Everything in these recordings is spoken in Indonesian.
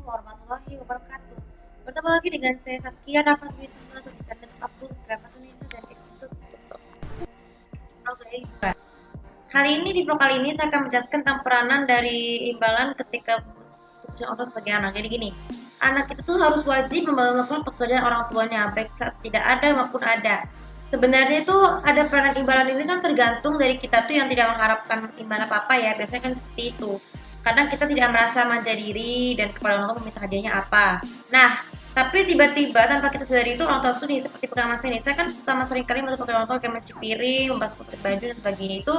warahmatullahi wabarakatuh. Bertemu lagi dengan saya Saskia Nafasmi di channel Upload Drama Indonesia dan episode untuk vlog dari Imba. Kali ini di vlog kali ini saya akan menjelaskan tentang peranan dari imbalan ketika tujuan orang sebagai anak. Jadi gini, anak itu tuh harus wajib melakukan pekerjaan orang tuanya, baik saat tidak ada maupun ada. Sebenarnya itu ada peranan imbalan ini kan tergantung dari kita tuh yang tidak mengharapkan imbalan apa-apa ya, biasanya kan seperti itu. Kadang kita tidak merasa manja diri dan kepada orang tua meminta hadiahnya apa. Nah, tapi tiba-tiba tanpa kita sadari itu orang tua tuh nih seperti pengalaman saya kan pertama sering kali membantu orang tua kayak mencuci piring, membasuh kotor baju dan sebagainya itu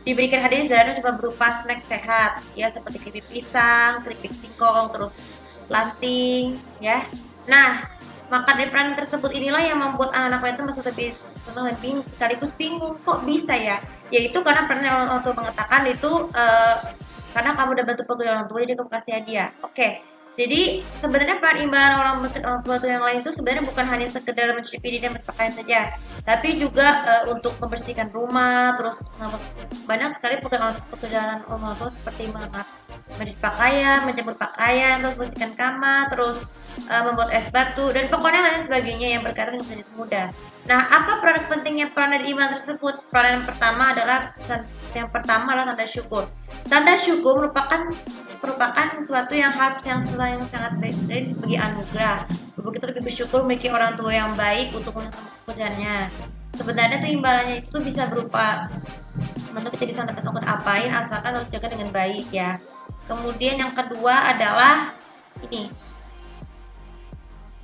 diberikan hadiah sederhana cuma berupa snack sehat ya seperti keripik pisang, keripik singkong, terus lanting ya. Nah, maka dari peran tersebut inilah yang membuat anak-anak itu merasa lebih senang dan bingung sekaligus bingung kok bisa ya, yaitu karena peran orang tua mengatakan itu karena kamu udah bantu pekerjaan orang tua jadi kamu kasih hadiah. Oke, jadi sebenarnya peran imbalan orang tua itu yang lain itu sebenarnya bukan hanya sekedar mencuci piring dan berpakaian saja, tapi juga untuk membersihkan rumah, terus banyak sekali pekerjaan orang tua seperti mencuci pakaian, menjemur pakaian, terus bersihkan kamar, terus membuat es batu dan pokoknya lain sebagainya yang berkaitan dengan pendidikan muda. Nah, apa peran pentingnya peran dari imbalan tersebut? Peran yang pertama adalah tanda syukur. Tanda syukur merupakan sesuatu yang sangat baik dari sebagai anugerah. Bahwa kita lebih bersyukur memiliki orang tua yang baik untuk melakukan pekerjaannya. Sebenarnya tuh imbalannya itu bisa berupa bentuk kita bisa melakukan apain asalkan harus jaga dengan baik ya. Kemudian yang kedua adalah ini.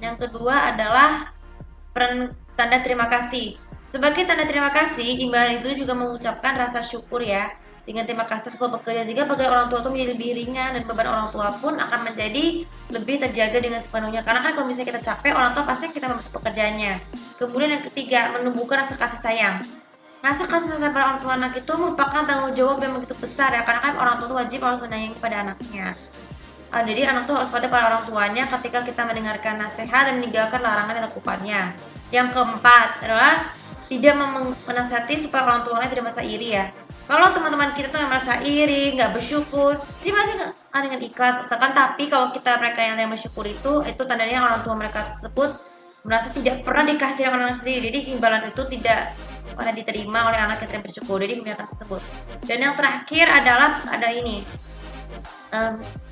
Yang kedua adalah peran tanda terima kasih. Sebagai tanda terima kasih, imbalan itu juga mengucapkan rasa syukur ya. Dengan terima kasih atas bekerja sehingga pekerjaan orang tua itu menjadi lebih ringan dan beban orang tua pun akan menjadi lebih terjaga dengan sepenuhnya. Karena kan kalau misalnya kita capek, orang tua pasti kita membantu pekerjaannya. Kemudian yang ketiga, menumbuhkan rasa kasih sayang. Rasa kasih sayang pada orang tua anak itu merupakan tanggung jawab yang begitu besar ya, karena kan orang tua wajib harus menyayangi pada anaknya. Jadi anak tuh harus pada orang tuanya ketika kita mendengarkan nasihat dan meninggalkan larangan yang dilakukannya. Yang keempat adalah tidak menasihati supaya orang tuanya tidak merasa iri ya. Kalau teman-teman kita tuh yang merasa iri, nggak bersyukur, jadi masih dengan ikhlas. Asalkan tapi kalau mereka yang bersyukur itu tandanya orang tua mereka tersebut merasa tidak pernah dikasih oleh anak sendiri. Jadi imbalan itu tidak pernah diterima oleh anak yang tidak bersyukur. Jadi imbalan tersebut. Dan yang terakhir adalah ada ini.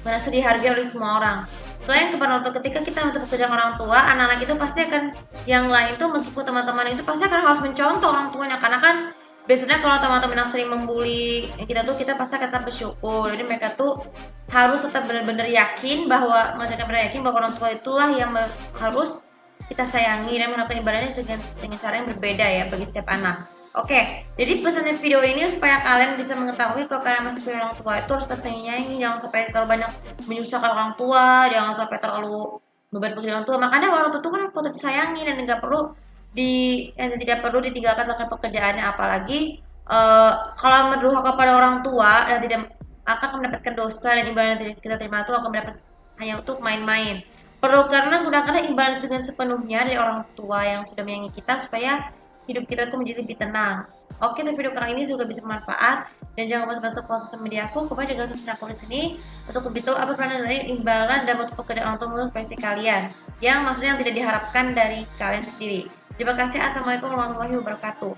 Merasa dihargai oleh semua orang. Selain kepada orang tua, ketika kita untuk pekerjaan orang tua, anak-anak itu pasti akan yang lain tuh meskipun teman-teman itu pasti akan harus mencontoh orang tuanya karena kan biasanya kalau teman-teman yang sering membuli kita pasti akan tetap bersyukur. Jadi mereka tuh harus tetap benar-benar yakin bahwa orang tua itulah yang harus kita sayangi dan melakukan ibadahnya dengan cara yang berbeda ya bagi setiap anak. Oke, jadi pesan video ini supaya kalian bisa mengetahui kalau kalian masih punya orang tua itu harus tetap sayangi, jangan sampai terlalu banyak menyusahkan orang tua, jangan sampai terlalu beban pekerjaan orang tua. Makanya orang tua itu kan patut disayangi dan tidak perlu ditinggalkan lakukan pekerjaannya, apalagi kalau berdurhaka kepada orang tua dan tidak akan mendapatkan dosa dan ibadah yang kita terima itu akan mendapat hanya untuk main-main. Karena gunakanlah imbalan dengan sepenuhnya dari orang tua yang sudah menyayangi kita supaya hidup kita tuh menjadi lebih tenang. Oke, video kali ini juga bisa bermanfaat dan jangan lupa masuk ke sosial media aku, kemudian juga subscribe aku di sini untuk lebih tahu apa peran dari imbalan dan bentuk pekerjaan orang tua versi kalian yang maksudnya yang tidak diharapkan dari kalian sendiri. Terima kasih. Assalamualaikum warahmatullahi wabarakatuh.